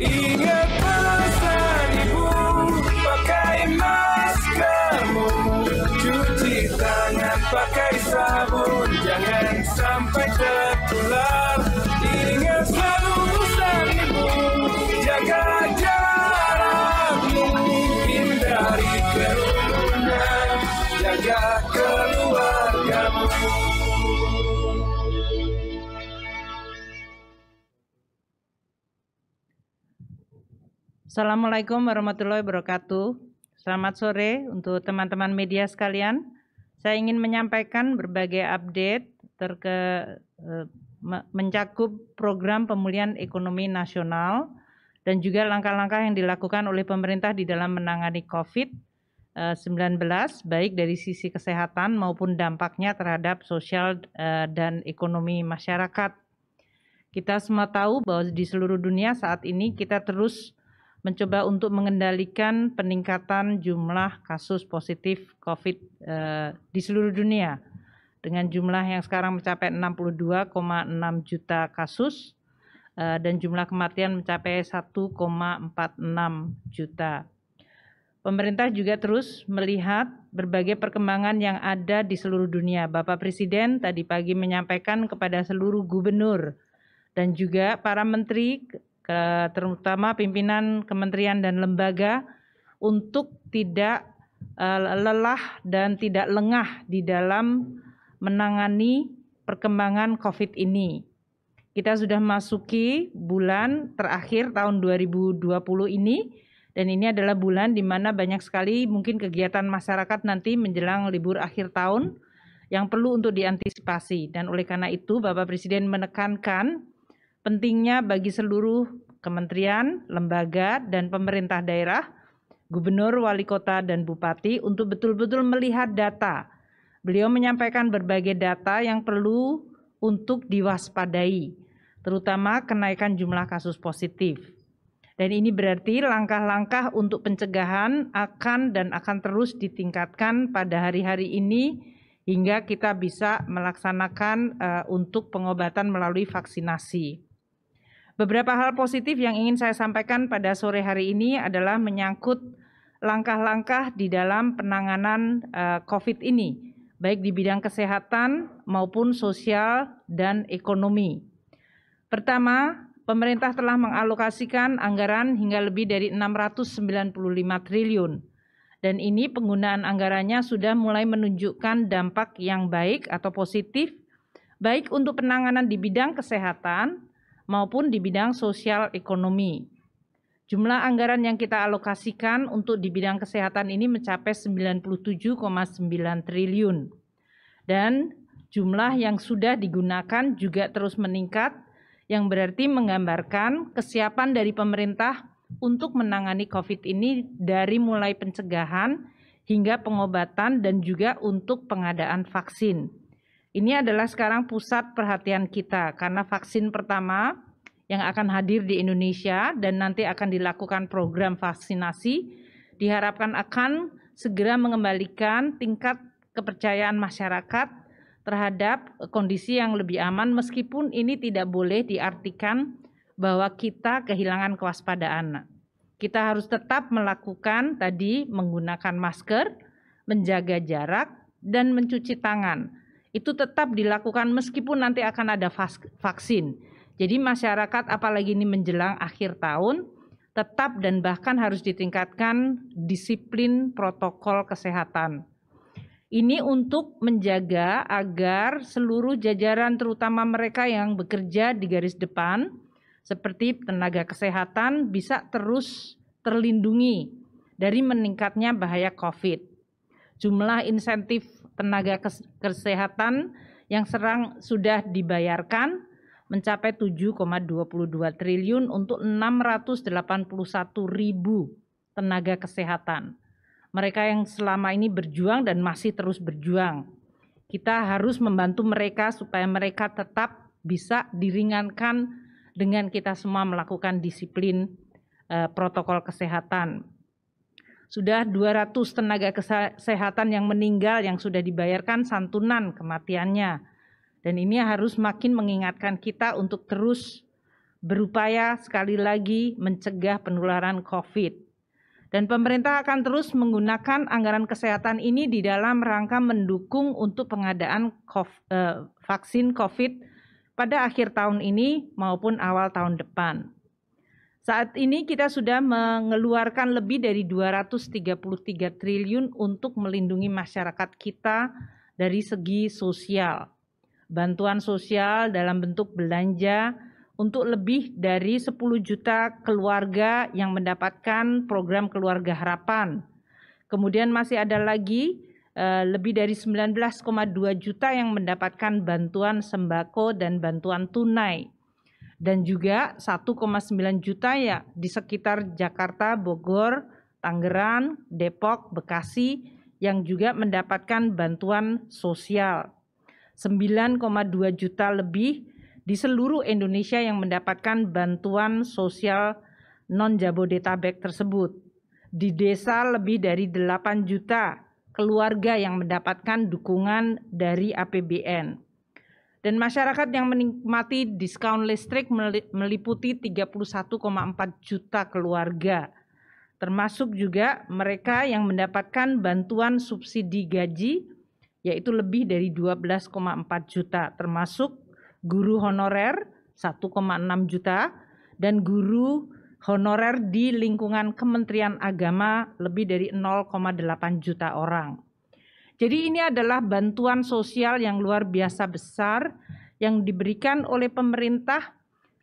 Ingat pesan ibu, pakai maskermu, cuci tangan pakai sabun, jangan sampai tertular. Ingat selalu pesan ibu, jaga jarakmu, hindari kerumunan, jaga keluargamu. Assalamualaikum warahmatullahi wabarakatuh. Selamat sore untuk teman-teman media sekalian. Saya ingin menyampaikan berbagai update mencakup program pemulihan ekonomi nasional dan juga langkah-langkah yang dilakukan oleh pemerintah di dalam menangani COVID-19, baik dari sisi kesehatan maupun dampaknya terhadap sosial dan ekonomi masyarakat. Kita semua tahu bahwa di seluruh dunia saat ini kita terus mencoba untuk mengendalikan peningkatan jumlah kasus positif COVID di seluruh dunia dengan jumlah yang sekarang mencapai 62,6 juta kasus dan jumlah kematian mencapai 1,46 juta. Pemerintah juga terus melihat berbagai perkembangan yang ada di seluruh dunia. Bapak Presiden tadi pagi menyampaikan kepada seluruh gubernur dan juga para menteri, terutama pimpinan kementerian dan lembaga, untuk tidak lelah dan tidak lengah di dalam menangani perkembangan COVID ini. Kita sudah memasuki bulan terakhir tahun 2020 ini, dan ini adalah bulan di mana banyak sekali mungkin kegiatan masyarakat nanti menjelang libur akhir tahun yang perlu untuk diantisipasi. Dan oleh karena itu Bapak Presiden menekankan pentingnya bagi seluruh kementerian, lembaga, dan pemerintah daerah, gubernur, wali kota, dan bupati untuk betul-betul melihat data. Beliau menyampaikan berbagai data yang perlu untuk diwaspadai, terutama kenaikan jumlah kasus positif. Dan ini berarti langkah-langkah untuk pencegahan akan terus ditingkatkan pada hari-hari ini hingga kita bisa melaksanakan untuk pengobatan melalui vaksinasi. Beberapa hal positif yang ingin saya sampaikan pada sore hari ini adalah menyangkut langkah-langkah di dalam penanganan COVID ini, baik di bidang kesehatan maupun sosial dan ekonomi. Pertama, pemerintah telah mengalokasikan anggaran hingga lebih dari 695 triliun. Dan ini penggunaan anggarannya sudah mulai menunjukkan dampak yang baik atau positif, baik untuk penanganan di bidang kesehatan maupun di bidang sosial ekonomi. Jumlah anggaran yang kita alokasikan untuk di bidang kesehatan ini mencapai 97,9 triliun. Dan jumlah yang sudah digunakan juga terus meningkat, yang berarti menggambarkan kesiapan dari pemerintah untuk menangani COVID ini dari mulai pencegahan hingga pengobatan dan juga untuk pengadaan vaksin. Ini adalah sekarang pusat perhatian kita karena vaksin pertama yang akan hadir di Indonesia dan nanti akan dilakukan program vaksinasi diharapkan akan segera mengembalikan tingkat kepercayaan masyarakat terhadap kondisi yang lebih aman, meskipun ini tidak boleh diartikan bahwa kita kehilangan kewaspadaan. Kita harus tetap melakukan tadi menggunakan masker, menjaga jarak, dan mencuci tangan. Itu tetap dilakukan meskipun nanti akan ada vaksin. Jadi masyarakat apalagi ini menjelang akhir tahun tetap dan bahkan harus ditingkatkan disiplin protokol kesehatan. Ini untuk menjaga agar seluruh jajaran terutama mereka yang bekerja di garis depan seperti tenaga kesehatan bisa terus terlindungi dari meningkatnya bahaya COVID. Jumlah insentif tenaga kesehatan yang sudah dibayarkan mencapai 7,22 triliun untuk 681.000 tenaga kesehatan. Mereka yang selama ini berjuang dan masih terus berjuang. Kita harus membantu mereka supaya mereka tetap bisa diringankan dengan kita semua melakukan disiplin protokol kesehatan. Sudah 200 tenaga kesehatan yang meninggal yang sudah dibayarkan santunan kematiannya. Dan ini harus makin mengingatkan kita untuk terus berupaya sekali lagi mencegah penularan COVID. Dan pemerintah akan terus menggunakan anggaran kesehatan ini di dalam rangka mendukung untuk pengadaan vaksin COVID pada akhir tahun ini maupun awal tahun depan. Saat ini kita sudah mengeluarkan lebih dari 233 triliun untuk melindungi masyarakat kita dari segi sosial. Bantuan sosial dalam bentuk belanja untuk lebih dari 10 juta keluarga yang mendapatkan program Keluarga Harapan. Kemudian masih ada lagi lebih dari 19,2 juta yang mendapatkan bantuan sembako dan bantuan tunai. Dan juga 1,9 juta ya di sekitar Jakarta, Bogor, Tangerang, Depok, Bekasi yang juga mendapatkan bantuan sosial. 9,2 juta lebih di seluruh Indonesia yang mendapatkan bantuan sosial non-Jabodetabek tersebut. Di desa lebih dari 8 juta keluarga yang mendapatkan dukungan dari APBN. Dan masyarakat yang menikmati diskon listrik meliputi 31,4 juta keluarga, termasuk juga mereka yang mendapatkan bantuan subsidi gaji, yaitu lebih dari 12,4 juta, termasuk guru honorer 1,6 juta, dan guru honorer di lingkungan Kementerian Agama lebih dari 0,8 juta orang. Jadi ini adalah bantuan sosial yang luar biasa besar yang diberikan oleh pemerintah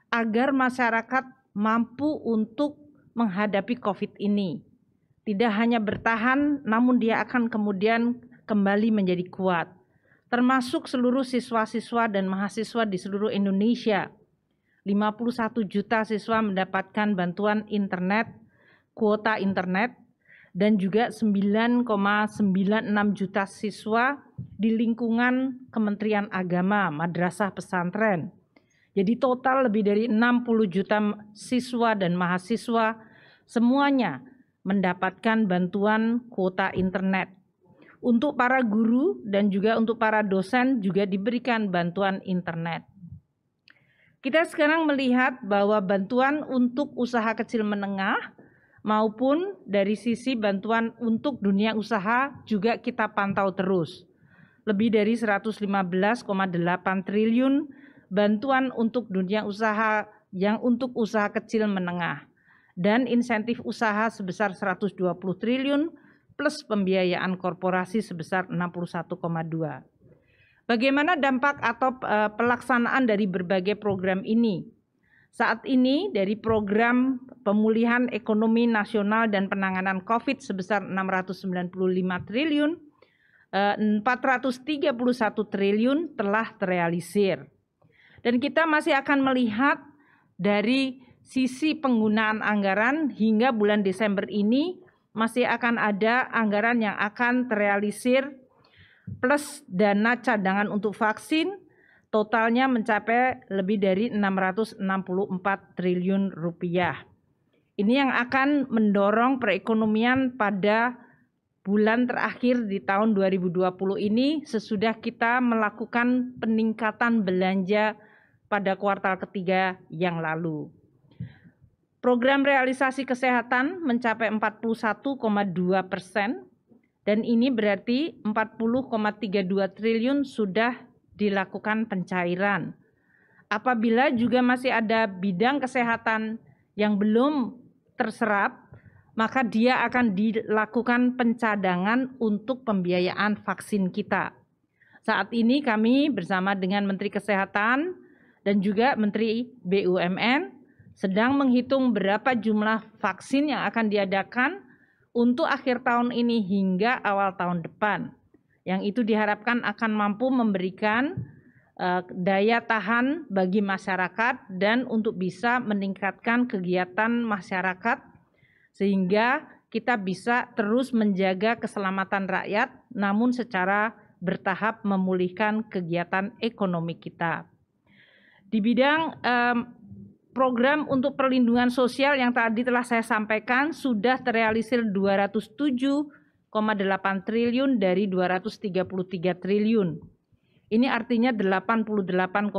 agar masyarakat mampu untuk menghadapi COVID ini. Tidak hanya bertahan, namun dia akan kemudian kembali menjadi kuat. Termasuk seluruh siswa-siswa dan mahasiswa di seluruh Indonesia. 51 juta siswa mendapatkan bantuan internet, kuota internet, dan juga 9,96 juta siswa di lingkungan Kementerian Agama, madrasah pesantren. Jadi total lebih dari 60 juta siswa dan mahasiswa semuanya mendapatkan bantuan kuota internet. Untuk para guru dan juga untuk para dosen juga diberikan bantuan internet. Kita sekarang melihat bahwa bantuan untuk usaha kecil menengah maupun dari sisi bantuan untuk dunia usaha juga kita pantau terus. Lebih dari 115,8 triliun bantuan untuk dunia usaha yang untuk usaha kecil menengah dan insentif usaha sebesar 120 triliun plus pembiayaan korporasi sebesar 61,2. Bagaimana dampak atau pelaksanaan dari berbagai program ini? Saat ini dari program pemulihan ekonomi nasional dan penanganan COVID sebesar 695 triliun, 431 triliun telah terrealisir. Dan kita masih akan melihat dari sisi penggunaan anggaran hingga bulan Desember ini masih akan ada anggaran yang akan terrealisir plus dana cadangan untuk vaksin. Totalnya mencapai lebih dari 664 triliun rupiah. Ini yang akan mendorong perekonomian pada bulan terakhir di tahun 2020 ini sesudah kita melakukan peningkatan belanja pada kuartal ketiga yang lalu. Program realisasi kesehatan mencapai 41,2% dan ini berarti 40,32 triliun sudah dilakukan pencairan. Apabila juga masih ada bidang kesehatan yang belum terserap, maka dia akan dilakukan pencadangan untuk pembiayaan vaksin kita. Saat ini kami bersama dengan Menteri Kesehatan dan juga Menteri BUMN sedang menghitung berapa jumlah vaksin yang akan diadakan untuk akhir tahun ini hingga awal tahun depan. Yang itu diharapkan akan mampu memberikan daya tahan bagi masyarakat dan untuk bisa meningkatkan kegiatan masyarakat sehingga kita bisa terus menjaga keselamatan rakyat namun secara bertahap memulihkan kegiatan ekonomi kita. Di bidang program untuk perlindungan sosial yang tadi telah saya sampaikan sudah terrealisir 207,8 triliun dari 233 triliun. Ini artinya 88,9%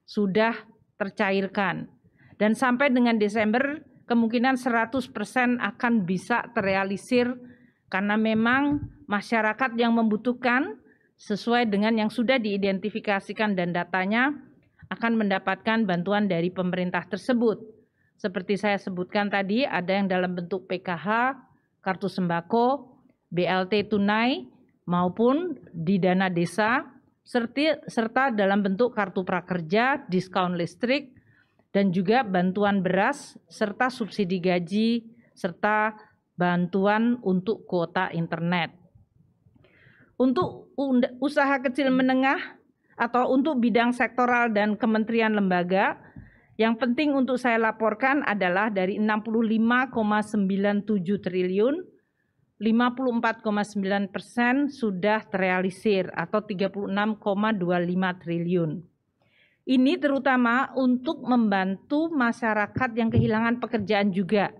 sudah tercairkan. Dan sampai dengan Desember kemungkinan 100% akan bisa terrealisir karena memang masyarakat yang membutuhkan sesuai dengan yang sudah diidentifikasikan dan datanya akan mendapatkan bantuan dari pemerintah tersebut. Seperti saya sebutkan tadi, ada yang dalam bentuk PKH, kartu sembako, BLT tunai, maupun di dana desa, serta dalam bentuk kartu prakerja, diskon listrik, dan juga bantuan beras, serta subsidi gaji, serta bantuan untuk kuota internet. Untuk usaha kecil menengah atau untuk bidang sektoral dan kementerian lembaga, yang penting untuk saya laporkan adalah dari 65,97 triliun, 54,9% sudah terrealisir atau 36,25 triliun. Ini terutama untuk membantu masyarakat yang kehilangan pekerjaan juga.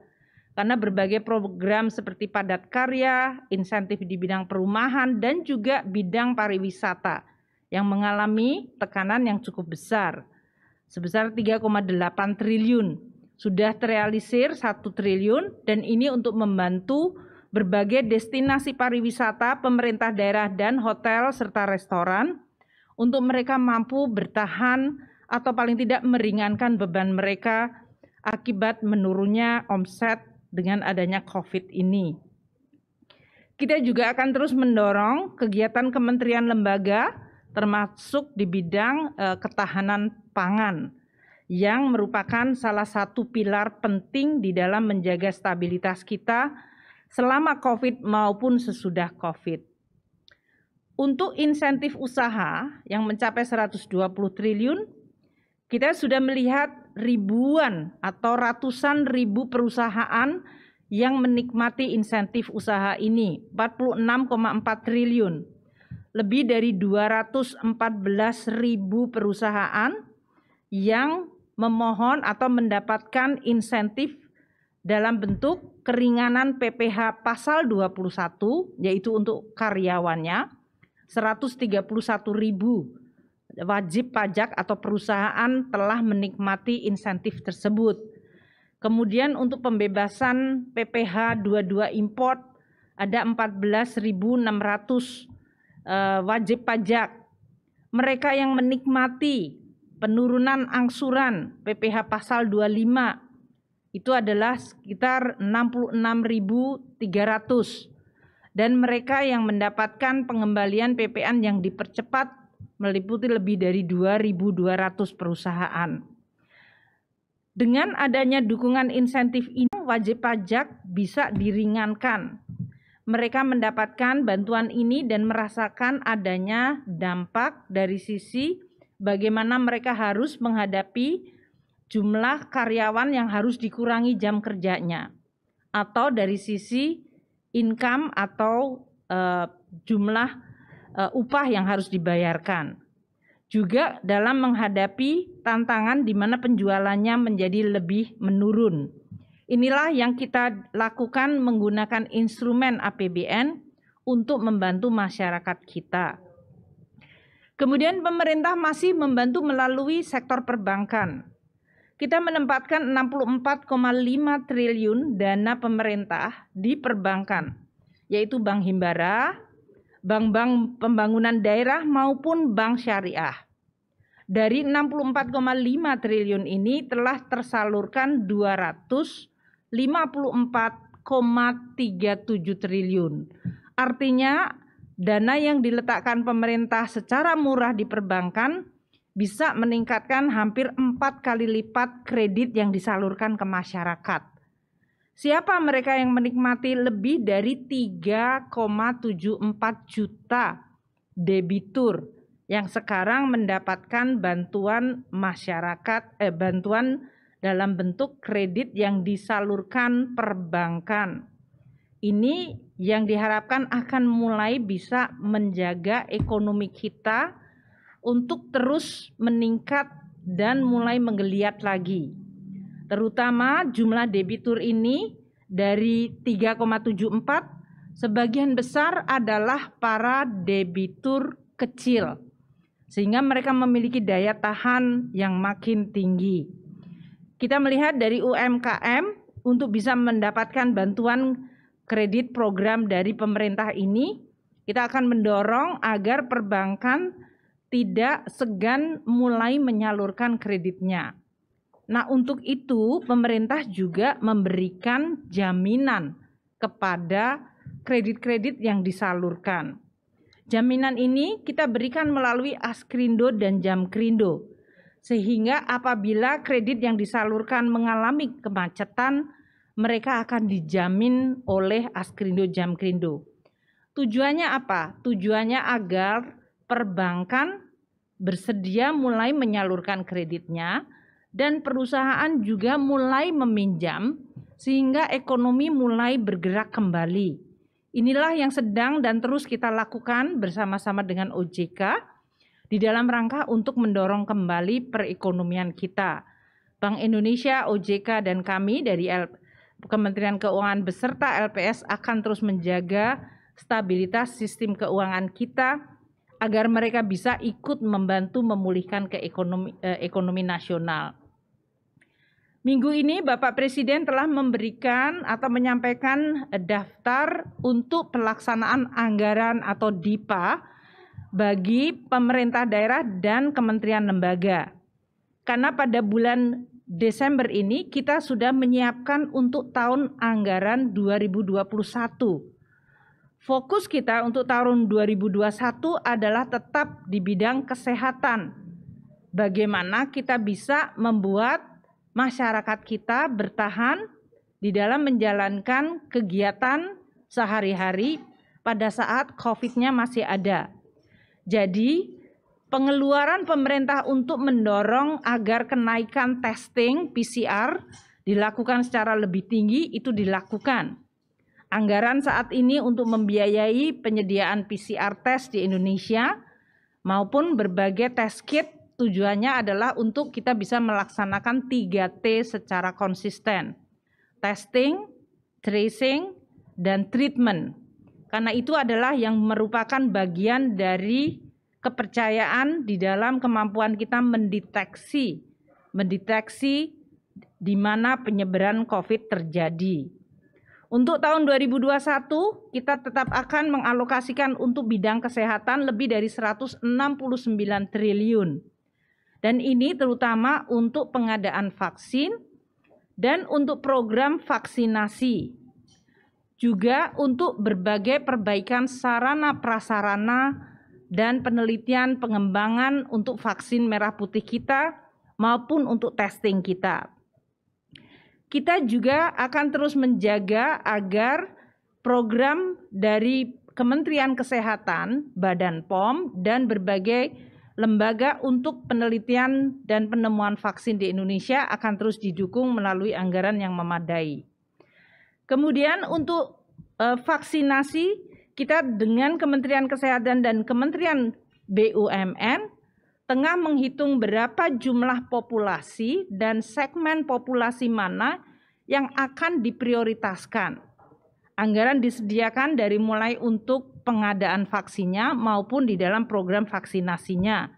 Karena berbagai program seperti padat karya, insentif di bidang perumahan, dan juga bidang pariwisata yang mengalami tekanan yang cukup besar. Sebesar 3,8 triliun. Sudah terrealisir 1 triliun dan ini untuk membantu berbagai destinasi pariwisata, pemerintah daerah dan hotel serta restoran untuk mereka mampu bertahan atau paling tidak meringankan beban mereka akibat menurunnya omset dengan adanya COVID ini. Kita juga akan terus mendorong kegiatan kementerian lembaga termasuk di bidang ketahanan pangan yang merupakan salah satu pilar penting di dalam menjaga stabilitas kita selama COVID maupun sesudah COVID. Untuk insentif usaha yang mencapai 120 triliun, kita sudah melihat ribuan atau ratusan ribu perusahaan yang menikmati insentif usaha ini, 46,4 triliun. Lebih dari 214 ribu perusahaan yang memohon atau mendapatkan insentif dalam bentuk keringanan PPh pasal 21, yaitu untuk karyawannya, 131 ribu wajib pajak atau perusahaan telah menikmati insentif tersebut. Kemudian untuk pembebasan PPh 22 import ada 14.600 wajib pajak. Mereka yang menikmati penurunan angsuran PPh pasal 25 itu adalah sekitar 66.300 dan mereka yang mendapatkan pengembalian PPN yang dipercepat meliputi lebih dari 2.200 perusahaan. Dengan adanya dukungan insentif ini, wajib pajak bisa diringankan. Mereka mendapatkan bantuan ini dan merasakan adanya dampak dari sisi bagaimana mereka harus menghadapi jumlah karyawan yang harus dikurangi jam kerjanya, atau dari sisi income atau jumlah upah yang harus dibayarkan. Juga dalam menghadapi tantangan di mana penjualannya menjadi lebih menurun. Inilah yang kita lakukan menggunakan instrumen APBN untuk membantu masyarakat kita. Kemudian pemerintah masih membantu melalui sektor perbankan. Kita menempatkan 64,5 triliun dana pemerintah di perbankan, yaitu Bank Himbara, bank-bank pembangunan daerah maupun bank syariah. Dari 64,5 triliun ini telah tersalurkan 254,37 triliun. Artinya dana yang diletakkan pemerintah secara murah di perbankan bisa meningkatkan hampir 4 kali lipat kredit yang disalurkan ke masyarakat. Siapa mereka yang menikmati lebih dari 3,74 juta debitur yang sekarang mendapatkan bantuan masyarakat, bantuan dalam bentuk kredit yang disalurkan perbankan. Ini yang diharapkan akan mulai bisa menjaga ekonomi kita untuk terus meningkat dan mulai menggeliat lagi. Terutama jumlah debitur ini dari 3,74, sebagian besar adalah para debitur kecil. sehingga mereka memiliki daya tahan yang makin tinggi. Kita melihat dari UMKM untuk bisa mendapatkan bantuan kredit program dari pemerintah ini, kita akan mendorong agar perbankan tidak segan mulai menyalurkan kreditnya. Nah, untuk itu pemerintah juga memberikan jaminan kepada kredit-kredit yang disalurkan. Jaminan ini kita berikan melalui Askrindo dan Jamkrindo, sehingga apabila kredit yang disalurkan mengalami kemacetan, mereka akan dijamin oleh Askrindo Jamkrindo. Tujuannya apa? Tujuannya agar perbankan bersedia mulai menyalurkan kreditnya dan perusahaan juga mulai meminjam sehingga ekonomi mulai bergerak kembali. Inilah yang sedang dan terus kita lakukan bersama-sama dengan OJK di dalam rangka untuk mendorong kembali perekonomian kita. Bank Indonesia, OJK, dan kami dari Kementerian Keuangan beserta LPS akan terus menjaga stabilitas sistem keuangan kita agar mereka bisa ikut membantu memulihkan ekonomi nasional. Minggu ini Bapak Presiden telah memberikan atau menyampaikan daftar untuk pelaksanaan anggaran atau DIPA bagi pemerintah daerah dan kementerian lembaga. Karena pada bulan Desember ini kita sudah menyiapkan untuk tahun anggaran 2021. Fokus kita untuk tahun 2021 adalah tetap di bidang kesehatan. Bagaimana kita bisa membuat masyarakat kita bertahan di dalam menjalankan kegiatan sehari-hari pada saat COVID-nya masih ada. Jadi, pengeluaran pemerintah untuk mendorong agar kenaikan testing PCR dilakukan secara lebih tinggi itu dilakukan. Anggaran saat ini untuk membiayai penyediaan PCR test di Indonesia maupun berbagai test kit tujuannya adalah untuk kita bisa melaksanakan 3T secara konsisten. Testing, tracing, dan treatment. Karena itu adalah yang merupakan bagian dari kepercayaan di dalam kemampuan kita mendeteksi di mana penyebaran COVID terjadi. Untuk tahun 2021, kita tetap akan mengalokasikan untuk bidang kesehatan lebih dari 169 triliun. Dan ini terutama untuk pengadaan vaksin dan untuk program vaksinasi. Juga untuk berbagai perbaikan sarana prasarana dan penelitian pengembangan untuk vaksin merah putih kita maupun untuk testing kita. Kita juga akan terus menjaga agar program dari Kementerian Kesehatan, Badan POM, dan berbagai lembaga untuk penelitian dan penemuan vaksin di Indonesia akan terus didukung melalui anggaran yang memadai. Kemudian untuk vaksinasi, kita dengan Kementerian Kesehatan dan Kementerian BUMN tengah menghitung berapa jumlah populasi dan segmen populasi mana yang akan diprioritaskan. Anggaran disediakan dari mulai untuk pengadaan vaksinnya maupun di dalam program vaksinasinya.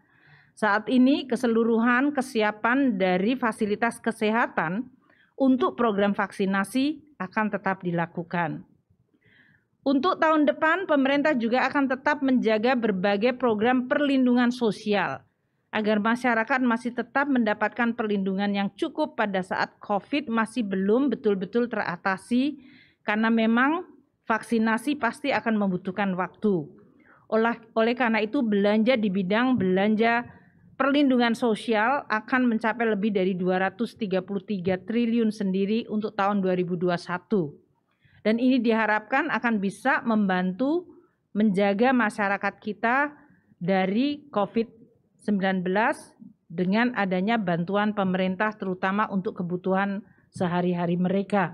Saat ini keseluruhan kesiapan dari fasilitas kesehatan untuk program vaksinasi akan tetap dilakukan. Untuk tahun depan, pemerintah juga akan tetap menjaga berbagai program perlindungan sosial agar masyarakat masih tetap mendapatkan perlindungan yang cukup pada saat COVID masih belum betul-betul teratasi, karena memang vaksinasi pasti akan membutuhkan waktu. Oleh karena itu, belanja di bidang belanja perlindungan sosial akan mencapai lebih dari 233 triliun sendiri untuk tahun 2021. Dan ini diharapkan akan bisa membantu menjaga masyarakat kita dari COVID-19 dengan adanya bantuan pemerintah terutama untuk kebutuhan sehari-hari mereka.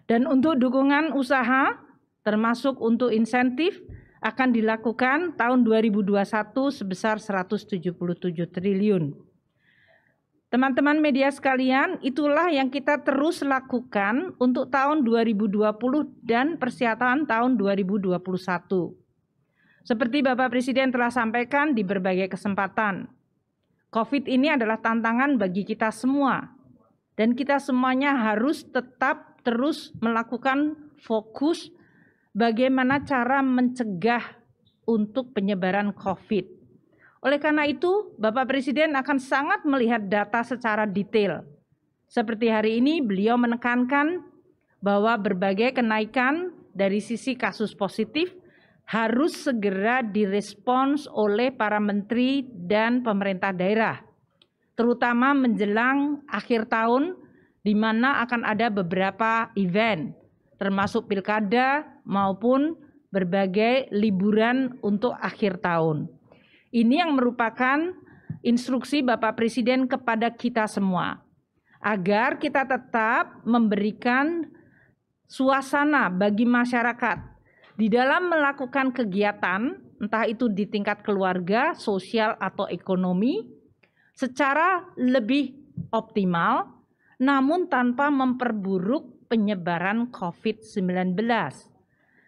Dan untuk dukungan usaha termasuk untuk insentif akan dilakukan tahun 2021 sebesar 177 triliun. Teman-teman media sekalian, itulah yang kita terus lakukan untuk tahun 2020 dan persiapan tahun 2021. Seperti Bapak Presiden telah sampaikan di berbagai kesempatan, COVID ini adalah tantangan bagi kita semua. Dan kita semuanya harus tetap terus melakukan fokus bagaimana cara mencegah untuk penyebaran COVID. Oleh karena itu, Bapak Presiden akan sangat melihat data secara detail. Seperti hari ini, beliau menekankan bahwa berbagai kenaikan dari sisi kasus positif harus segera direspons oleh para menteri dan pemerintah daerah, terutama menjelang akhir tahun di mana akan ada beberapa event, termasuk pilkada maupun berbagai liburan untuk akhir tahun. Ini yang merupakan instruksi Bapak Presiden kepada kita semua, agar kita tetap memberikan suasana bagi masyarakat di dalam melakukan kegiatan, entah itu di tingkat keluarga, sosial, atau ekonomi, secara lebih optimal, namun tanpa memperburuk penyebaran COVID-19.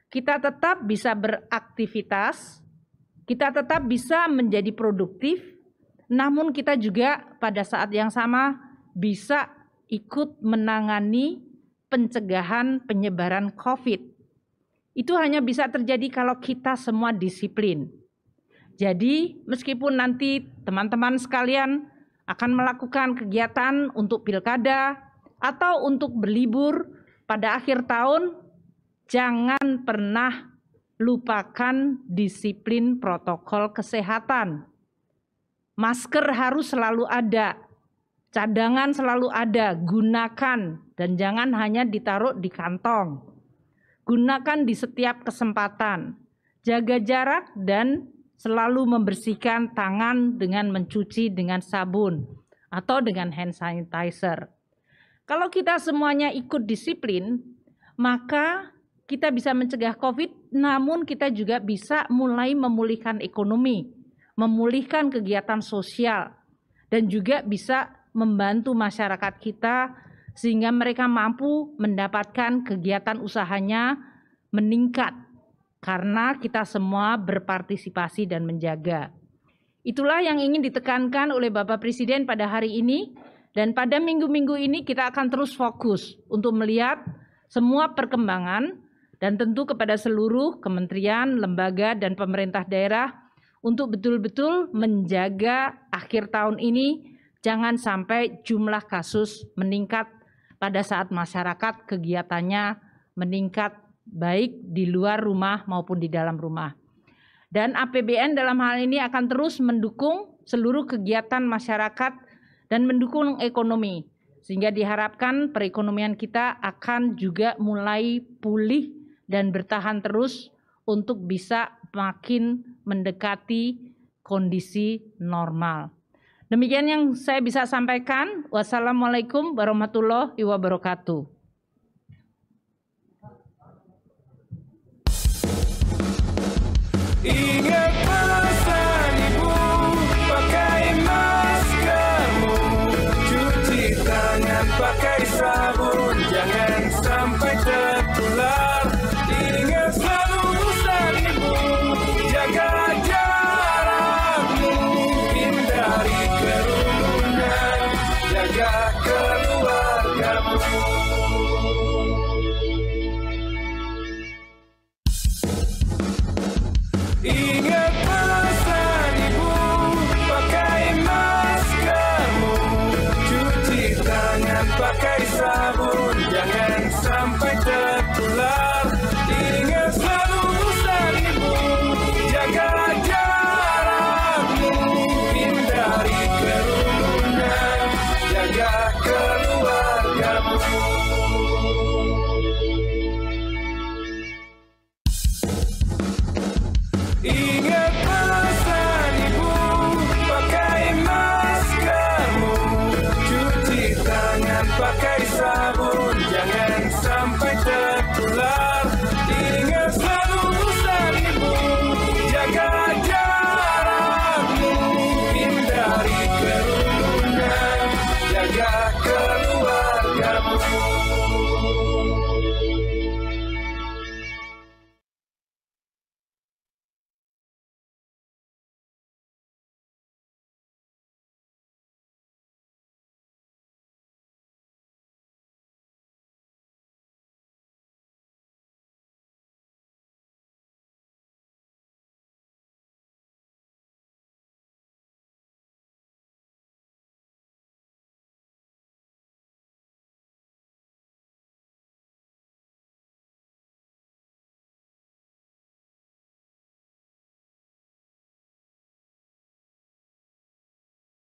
Kita tetap bisa beraktivitas, kita tetap bisa menjadi produktif, namun kita juga pada saat yang sama bisa ikut menangani pencegahan penyebaran COVID. Itu hanya bisa terjadi kalau kita semua disiplin. Jadi meskipun nanti teman-teman sekalian akan melakukan kegiatan untuk pilkada atau untuk berlibur pada akhir tahun, jangan pernah lupakan disiplin protokol kesehatan. Masker harus selalu ada, cadangan selalu ada, gunakan dan jangan hanya ditaruh di kantong. Gunakan di setiap kesempatan, jaga jarak dan selalu membersihkan tangan dengan mencuci dengan sabun atau dengan hand sanitizer. Kalau kita semuanya ikut disiplin, maka kita bisa mencegah COVID, namun kita juga bisa mulai memulihkan ekonomi, memulihkan kegiatan sosial, dan juga bisa membantu masyarakat kita sehingga mereka mampu mendapatkan kegiatan usahanya meningkat karena kita semua berpartisipasi dan menjaga. Itulah yang ingin ditekankan oleh Bapak Presiden pada hari ini, dan pada minggu-minggu ini kita akan terus fokus untuk melihat semua perkembangan dan tentu kepada seluruh kementerian, lembaga, dan pemerintah daerah untuk betul-betul menjaga akhir tahun ini jangan sampai jumlah kasus meningkat pada saat masyarakat kegiatannya meningkat baik di luar rumah maupun di dalam rumah. Dan APBN dalam hal ini akan terus mendukung seluruh kegiatan masyarakat dan mendukung ekonomi. Sehingga diharapkan perekonomian kita akan juga mulai pulih dan bertahan terus untuk bisa makin mendekati kondisi normal. Demikian yang saya bisa sampaikan. Wassalamualaikum warahmatullahi wabarakatuh. Ingat pesan ibu, pakai maskermu, cuci tangan pakai sabun, jangan sampai tertular.